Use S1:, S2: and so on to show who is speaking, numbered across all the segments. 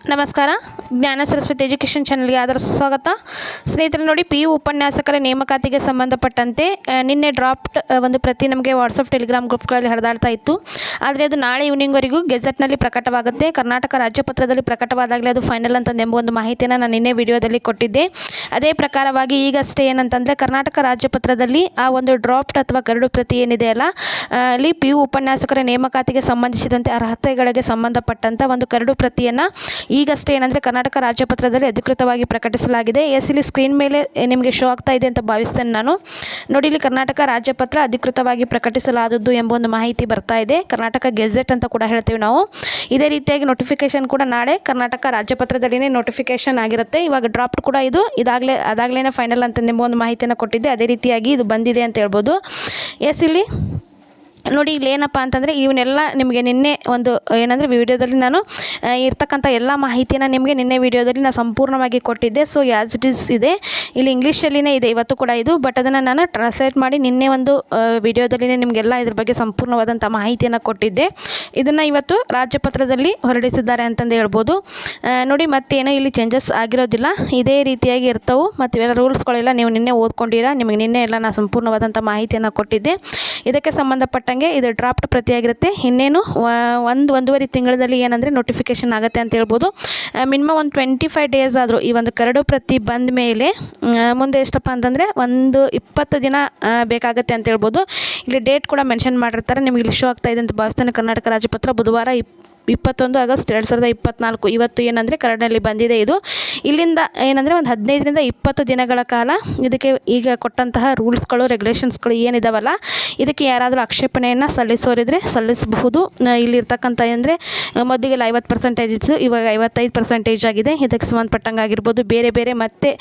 S1: ನಮಸ್ಕಾರ. ಜ್ಞಾನ ಸರಸ್ವತಿ ಎಜುಕೇಷನ್ ಚಾನಲ್ಗೆ ಆದರ ಸ್ವಾಗತ. ಸ್ನೇಹಿತರೆ ನೋಡಿ, PU ಉಪನ್ಯಾಸಕರ ನೇಮಕಾತಿಗೆ ಸಂಬಂಧಪಟ್ಟಂತೆ ನಿನ್ನೆ ಡ್ರಾಫ್ಟ್ ಒಂದು ಪ್ರತಿ ನಮಗೆ ವಾಟ್ಸಪ್ ಟೆಲಿಗ್ರಾಮ್ ಗ್ರೂಪ್ಗಳಲ್ಲಿ ಹರಿದಾಡ್ತಾ ಇತ್ತು. ಆದರೆ ಅದು ನಾಳೆ ಈವ್ನಿಂಗ್ವರೆಗೂ ಗೆಜೆಟ್ನಲ್ಲಿ ಪ್ರಕಟವಾಗುತ್ತೆ. ಕರ್ನಾಟಕ ರಾಜ್ಯಪತ್ರದಲ್ಲಿ ಪ್ರಕಟವಾದಾಗಲೇ ಅದು ಫೈನಲ್ ಅಂತಂದೆಂಬ ಒಂದು ಮಾಹಿತಿಯನ್ನು ನಾನು ನಿನ್ನೆ ವಿಡಿಯೋದಲ್ಲಿ ಕೊಟ್ಟಿದ್ದೆ. ಅದೇ ಪ್ರಕಾರವಾಗಿ ಈಗಷ್ಟೇ ಏನಂತಂದರೆ ಕರ್ನಾಟಕ ರಾಜ್ಯಪತ್ರದಲ್ಲಿ ಆ ಒಂದು ಡ್ರಾಫ್ಟ್ ಅಥವಾ ಕರಡು ಪ್ರತಿ ಏನಿದೆಯಲ್ಲ, ಅಲ್ಲಿ PU ಉಪನ್ಯಾಸಕರ ನೇಮಕಾತಿಗೆ ಸಂಬಂಧಿಸಿದಂತೆ ಅರ್ಹತೆಗಳಿಗೆ ಸಂಬಂಧಪಟ್ಟಂಥ ಒಂದು ಕರಡು ಪ್ರತಿಯನ್ನು ಈಗಷ್ಟೇ ಏನಂದರೆ ಕರ್ನಾಟಕ ರಾಜ್ಯಪತ್ರದಲ್ಲಿ ಅಧಿಕೃತವಾಗಿ ಪ್ರಕಟಿಸಲಾಗಿದೆ. ಇಲ್ಲಿ ಸ್ಕ್ರೀನ್ ಮೇಲೆ ನಿಮಗೆ ಶೋ ಆಗ್ತಾ ಇದೆ ಅಂತ ಭಾವಿಸ್ತೇನೆ ನಾನು. ನೋಡಿ, ಇಲ್ಲಿ ಕರ್ನಾಟಕ ರಾಜ್ಯಪತ್ರ ಅಧಿಕೃತವಾಗಿ ಪ್ರಕಟಿಸಲಾದದ್ದು ಎಂಬ ಒಂದು ಮಾಹಿತಿ ಬರ್ತಾ ಇದೆ. ಕರ್ನಾಟಕ ಗೆಜೆಟ್ ಅಂತ ಕೂಡ ಹೇಳ್ತೀವಿ ನಾವು. ಇದೇ ರೀತಿಯಾಗಿ ನೋಟಿಫಿಕೇಶನ್ ಕೂಡ ನಾಳೆ ಕರ್ನಾಟಕ ರಾಜ್ಯಪತ್ರದಲ್ಲಿನೇ ನೋಟಿಫಿಕೇಶನ್ ಆಗಿರುತ್ತೆ. ಇವಾಗ ಡ್ರಾಫ್ಟ್ ಕೂಡ ಅದಾಗಲೇ ಫೈನಲ್ ಅಂತ ಎಂಬ ಒಂದು ಮಾಹಿತಿಯನ್ನು ಕೊಟ್ಟಿದ್ದೆ. ಅದೇ ರೀತಿಯಾಗಿ ಇದು ಬಂದಿದೆ ಅಂತ ಹೇಳ್ಬೋದು. ಇಲ್ಲಿ ನೋಡಿ, ಇಲ್ಲಿ ಏನಪ್ಪ ಅಂತಂದರೆ ಇವನ್ನೆಲ್ಲ ನಿಮಗೆ ನಿನ್ನೆ ಒಂದು ಏನಂದರೆ ವಿಡಿಯೋದಲ್ಲಿ ನಾನು ಇರ್ತಕ್ಕಂಥ ಎಲ್ಲ ಮಾಹಿತಿಯನ್ನು ನಿಮಗೆ ನಿನ್ನೆ ವಿಡಿಯೋದಲ್ಲಿ ನಾನು ಸಂಪೂರ್ಣವಾಗಿ ಕೊಟ್ಟಿದ್ದೆ. ಸೊ ಆ್ಯಸ್ ಇಟ್ ಈಸ್ ಇದೆ, ಇಲ್ಲಿ ಇಂಗ್ಲೀಷಲ್ಲಿನೇ ಇದೆ ಇವತ್ತು ಕೂಡ ಇದು. ಬಟ್ ಅದನ್ನು ನಾನು ಟ್ರಾನ್ಸ್ಲೇಟ್ ಮಾಡಿ ನಿನ್ನೆ ಒಂದು ವಿಡಿಯೋದಲ್ಲಿನೇ ನಿಮಗೆಲ್ಲ ಇದ್ರ ಬಗ್ಗೆ ಸಂಪೂರ್ಣವಾದಂಥ ಮಾಹಿತಿಯನ್ನು ಕೊಟ್ಟಿದ್ದೆ. ಇದನ್ನು ಇವತ್ತು ರಾಜ್ಯಪತ್ರದಲ್ಲಿ ಹೊರಡಿಸಿದ್ದಾರೆ ಅಂತಂದು ಹೇಳ್ಬೋದು. ನೋಡಿ, ಮತ್ತೇನೋ ಇಲ್ಲಿ ಚೇಂಜಸ್ ಆಗಿರೋದಿಲ್ಲ, ಇದೇ ರೀತಿಯಾಗಿ ಇರ್ತವೆ. ಮತ್ತು ಇವೆಲ್ಲ ರೂಲ್ಸ್ಗಳೆಲ್ಲ ನೀವು ನಿನ್ನೆ ಓದ್ಕೊಂಡಿರಾ. ನಿಮಗೆ ನಿನ್ನೆ ಎಲ್ಲ ನಾನು ಸಂಪೂರ್ಣವಾದಂಥ ಮಾಹಿತಿಯನ್ನು ಕೊಟ್ಟಿದ್ದೆ. ಇದಕ್ಕೆ ಸಂಬಂಧಪಟ್ಟಂಗೆ ಇದು ಡ್ರಾಫ್ಟ್ ಪ್ರತಿಯಾಗಿರುತ್ತೆ. ಇನ್ನೇನು ಒಂದೂವರೆ ತಿಂಗಳಲ್ಲಿ ಏನಂದರೆ ನೋಟಿಫಿಕೇಷನ್ ಆಗುತ್ತೆ ಅಂತ ಹೇಳ್ಬೋದು. ಮಿನಿಮಮ್ ಒಂದು 25 ಡೇಸ್ ಆದರೂ ಈ ಒಂದು ಕರಡು ಪ್ರತಿ ಬಂದ ಮೇಲೆ ಮುಂದೆ ಎಷ್ಟಪ್ಪ ಅಂತಂದರೆ ಒಂದು 20 ದಿನ ಬೇಕಾಗುತ್ತೆ ಅಂತ ಹೇಳ್ಬೋದು. ಇಲ್ಲಿ ಡೇಟ್ ಕೂಡ ಮೆನ್ಷನ್ ಮಾಡಿರ್ತಾರೆ. ನಿಮಗೆ ಇಲ್ಲಿ ಶೋ ಆಗ್ತಾ ಇದೆ ಅಂತ ಭಾವಿಸ್ತಾನೆ. ಕರ್ನಾಟಕ ರಾಜ್ಯಪತ್ರ ಬುಧವಾರ 21 ಆಗಸ್ಟ್ 2024 ಇವತ್ತು ಏನಂದರೆ ಕರಡಿನಲ್ಲಿ ಬಂದಿದೆ. ಇದು ಇಲ್ಲಿಂದ ಏನಂದರೆ ಒಂದು 15ರಿಂದ 20 ದಿನಗಳ ಕಾಲ ಇದಕ್ಕೆ ಈಗ ಕೊಟ್ಟಂತಹ ರೂಲ್ಸ್ಗಳು ರೆಗ್ಯುಲೇಷನ್ಸ್ಗಳು ಏನಿದಾವಲ್ಲ, ಇದಕ್ಕೆ ಯಾರಾದರೂ ಆಕ್ಷೇಪಣೆಯನ್ನು ಸಲ್ಲಿಸೋರಿದ್ರೆ ಸಲ್ಲಿಸಬಹುದು. ಇಲ್ಲಿರ್ತಕ್ಕಂಥ ಅಂದರೆ ಮೊದಲಿಗೆಲ್ಲ 50% ಇತ್ತು, ಇವಾಗ 55% ಆಗಿದೆ. ಇದಕ್ಕೆ ಸಂಬಂಧಪಟ್ಟಂಗೆ ಆಗಿರ್ಬೋದು ಬೇರೆ ಬೇರೆ ಮತ್ತೆ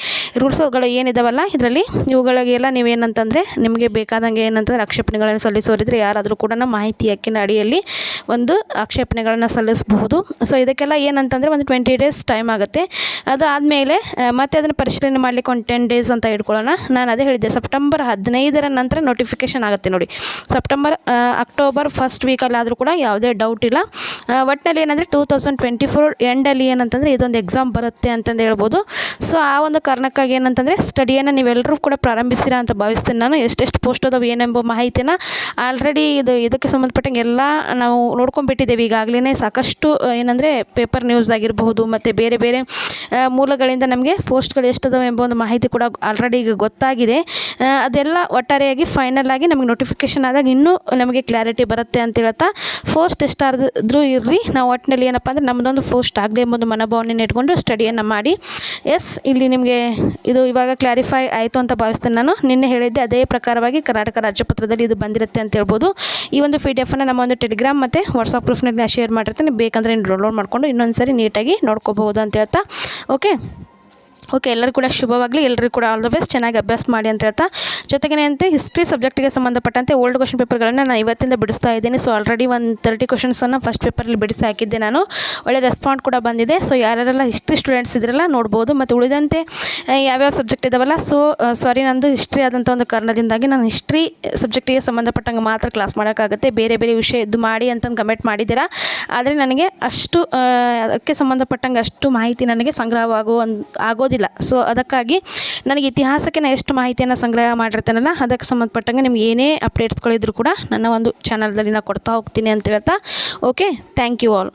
S1: ರೂಲ್ಸ್ಗಳು ಏನಿದಾವಲ್ಲ ಇದರಲ್ಲಿ, ಇವುಗಳಿಗೆಲ್ಲ ನೀವೇನಂತಂದರೆ ನಿಮಗೆ ಬೇಕಾದಂಗೆ ಏನಂತಂದರೆ ಆಕ್ಷೇಪಣೆಗಳನ್ನು ಸಲ್ಲಿಸೋರಿದ್ರೆ ಯಾರಾದರೂ ಕೂಡ ಮಾಹಿತಿ ಹಕ್ಕಿನ ಅಡಿಯಲ್ಲಿ ಒಂದು ಆಕ್ಷೇಪಣೆಗಳನ್ನು ಸಲ್ಲಿಸಬಹುದು. ಸೊ ಇದಕ್ಕೆಲ್ಲ ಏನಂತಂದರೆ ಒಂದು 20 ಡೇಸ್ ಟೈಮ್ ಆಗುತ್ತೆ. ಅದು ಆದಮೇಲೆ ಮತ್ತೆ ಅದನ್ನು ಪರಿಶೀಲನೆ ಮಾಡಲಿಕ್ಕೆ ಒಂದು 10 ಡೇಸ್ ಅಂತ ಇಟ್ಕೊಳ್ಳೋಣ. ನಾನು ಅದೇ ಹೇಳಿದ್ದೆ, ಸೆಪ್ಟೆಂಬರ್ 15 ನಂತರ ನೋಟಿಫಿಕೇಷನ್ ಆಗುತ್ತೆ. ನೋಡಿ, ಅಕ್ಟೋಬರ್ ಫಸ್ಟ್ ವೀಕಲ್ಲಾದರೂ ಕೂಡ ಯಾವುದೇ ಡೌಟ್ ಇಲ್ಲ. ಒಟ್ಟಿನಲ್ಲಿ ಏನಂದರೆ 2024 ಎಂಡಲ್ಲಿ ಏನಂತಂದರೆ ಇದೊಂದು ಎಕ್ಸಾಮ್ ಬರುತ್ತೆ ಅಂತಂದು ಹೇಳ್ಬೋದು. ಸೊ ಆ ಒಂದು ಕಾರಣಕ್ಕಾಗಿ ಏನಂತಂದರೆ ಸ್ಟಡಿಯನ್ನು ನೀವೆಲ್ಲರೂ ಕೂಡ ಪ್ರಾರಂಭಿಸಿರಾ ಅಂತ ಭಾವಿಸ್ತೇನೆ ನಾನು. ಎಷ್ಟೆಷ್ಟು ಪೋಸ್ಟ್ ಅದಾವೆ ಏನೆಂಬ ಮಾಹಿತಿನ ಆಲ್ರೆಡಿ ಇದಕ್ಕೆ ಸಂಬಂಧಪಟ್ಟಂಗೆ ಎಲ್ಲ ನಾವು ನೋಡ್ಕೊಂಡ್ಬಿಟ್ಟಿದ್ದೇವೆ ಈಗಾಗಲೇ. ಸಾಕಷ್ಟು ಏನಂದರೆ ಪೇಪರ್ ನ್ಯೂಸ್ ಆಗಿರಬಹುದು ಮತ್ತು ಬೇರೆ ಬೇರೆ ಮೂಲಗಳಿಂದ ನಮಗೆ ಪೋಸ್ಟ್ಗಳು ಎಷ್ಟದಾವೆ ಎಂಬ ಒಂದು ಮಾಹಿತಿ ಕೂಡ ಆಲ್ರೆಡಿ ಈಗ ಗೊತ್ತಾಗಿದೆ. ಅದೆಲ್ಲ ಒಟ್ಟಾರೆಯಾಗಿ ಫೈನಲ್ ಆಗಿ ನಮಗೆ ನೋಟಿಫಿಕೇಷನ್ ಆದಾಗ ಇನ್ನೂ ನಮಗೆ ಕ್ಲಾರಿಟಿ ಬರುತ್ತೆ ಅಂತ ಹೇಳ್ತಾ, ಪೋಸ್ಟ್ ಎಷ್ಟಾದರೂ ಇರಲಿ, ನಾವು ಒಟ್ಟಿನಲ್ಲಿ ಏನಪ್ಪ ಅಂದರೆ ನಮ್ಮದೊಂದು ಪೋಸ್ಟ್ ಆಗಲಿ ಎಂಬುದು ಮನೋಭಾವನೆಯನ್ನು ಇಟ್ಕೊಂಡು ಸ್ಟಡಿಯನ್ನು ಮಾಡಿ. ಇಲ್ಲಿ ನಿಮಗೆ ಇದು ಇವಾಗ ಕ್ಲಾರಿಫೈ ಆಯಿತು ಅಂತ ಭಾವಿಸ್ತೇನೆ ನಾನು. ನಿನ್ನೆ ಹೇಳಿದ್ದೆ ಅದೇ ಪ್ರಕಾರವಾಗಿ ಕರ್ನಾಟಕ ರಾಜ್ಯಪತ್ರದಲ್ಲಿ ಇದು ಬಂದಿರುತ್ತೆ ಅಂತ ಹೇಳ್ಬೋದು. ಈ ಒಂದು PDF-ಅನ್ನು ನಮ್ಮ ಒಂದು ಟೆಲಿಗ್ರಾಮ್ ಮತ್ತು ವಾಟ್ಸಪ್ ಗ್ರೂಪ್ನಲ್ಲಿ ನಾನು ಶೇರ್ ಮಾಡಿರ್ತೀನಿ. ಬೇಕಂದರೆ ಡೌನ್ಲೋಡ್ ಮಾಡಿಕೊಂಡು ಇನ್ನೊಂದು ಸರಿ ನೀಟಾಗಿ ನೋಡ್ಕೋಬಹುದು ಅಂತ ಹೇಳ್ತಾ, ಓಕೆ ಎಲ್ಲರೂ ಕೂಡ ಶುಭವಾಗಲಿ. ಎಲ್ಲರಿಗೂ ಕೂಡ ಆಲ್ ದ ಬೆಸ್ಟ್. ಚೆನ್ನಾಗಿ ಅಭ್ಯಾಸ ಮಾಡಿ ಅಂತ ಹೇಳ್ತಾ, ಜೊತೆಗೇ ಅಂತೆ ಹಿಸ್ಟ್ರಿ ಸಬ್ಜೆಕ್ಟಿಗೆ ಸಂಬಂಧಪಟ್ಟಂತೆ ಓಲ್ಡ್ ಕ್ವಶನ್ ಪೇಪರ್ಗಳನ್ನು ನಾನು ಇವತ್ತಿಂದ ಬಿಡಿಸ್ತಾ ಇದ್ದೀನಿ. ಸೊ ಆಲ್ರೆಡಿ ಒಂದು 30 ಕ್ವಶನ್ಸನ್ನು ಫಸ್ಟ್ ಪೇಪರಲ್ಲಿ ಬಿಡಿಸಿ ಹಾಕಿದ್ದೆ ನಾನು. ಒಳ್ಳೆ ರೆಸ್ಪಾಂಡ್ ಕೂಡ ಬಂದಿದೆ. ಸೊ ಯಾರೆಲ್ಲ ಹಿಸ್ಟ್ರಿ ಸ್ಟೂಡೆಂಟ್ಸ್ ಇದ್ರಲ್ಲ ನೋಡ್ಬೋದು. ಮತ್ತು ಉಳಿದಂತೆ ಯಾವ್ಯಾವ ಸಬ್ಜೆಕ್ಟ್ ಇದಾವಲ್ಲ, ನಂದು ಹಿಸ್ಟ್ರಿ ಆದಂಥ ಒಂದು ಕಾರಣದಿಂದಾಗಿ ನಾನು ಹಿಸ್ಟ್ರಿ ಸಬ್ಜೆಕ್ಟಿಗೆ ಸಂಬಂಧಪಟ್ಟಂಗೆ ಮಾತ್ರ ಕ್ಲಾಸ್ ಮಾಡೋಕ್ಕಾಗುತ್ತೆ. ಬೇರೆ ಬೇರೆ ವಿಷಯ ಇದು ಮಾಡಿ ಅಂತಂದು ಕಮೆಂಟ್ ಮಾಡಿದ್ದೀರಾ. ಆದರೆ ನನಗೆ ಅಷ್ಟು ಅದಕ್ಕೆ ಸಂಬಂಧಪಟ್ಟಂಗೆ ಅಷ್ಟು ಮಾಹಿತಿ ನನಗೆ ಆಗೋದಿಲ್ಲ. ಸೊ ಅದಕ್ಕಾಗಿ ನನಗೆ ಇತಿಹಾಸಕ್ಕೆ ನಾನು ಎಷ್ಟು ಮಾಹಿತಿಯನ್ನು ಸಂಗ್ರಹ ಮಾಡಿರ್ತೇನಲ್ಲ, ಅದಕ್ಕೆ ಸಂಬಂಧಪಟ್ಟಂಗೆ ನಿಮ್ಗೆ ಏನೇ ಅಪ್ಡೇಟ್ಸ್ಗಳಿದ್ರು ಕೂಡ ನನ್ನ ಒಂದು ಚಾನಲ್ದಲ್ಲಿ ನಾನು ಕೊಡ್ತಾ ಹೋಗ್ತೀನಿ ಅಂತ ಹೇಳ್ತಾ, ಓಕೆ, ಥ್ಯಾಂಕ್ ಯು ಆಲ್.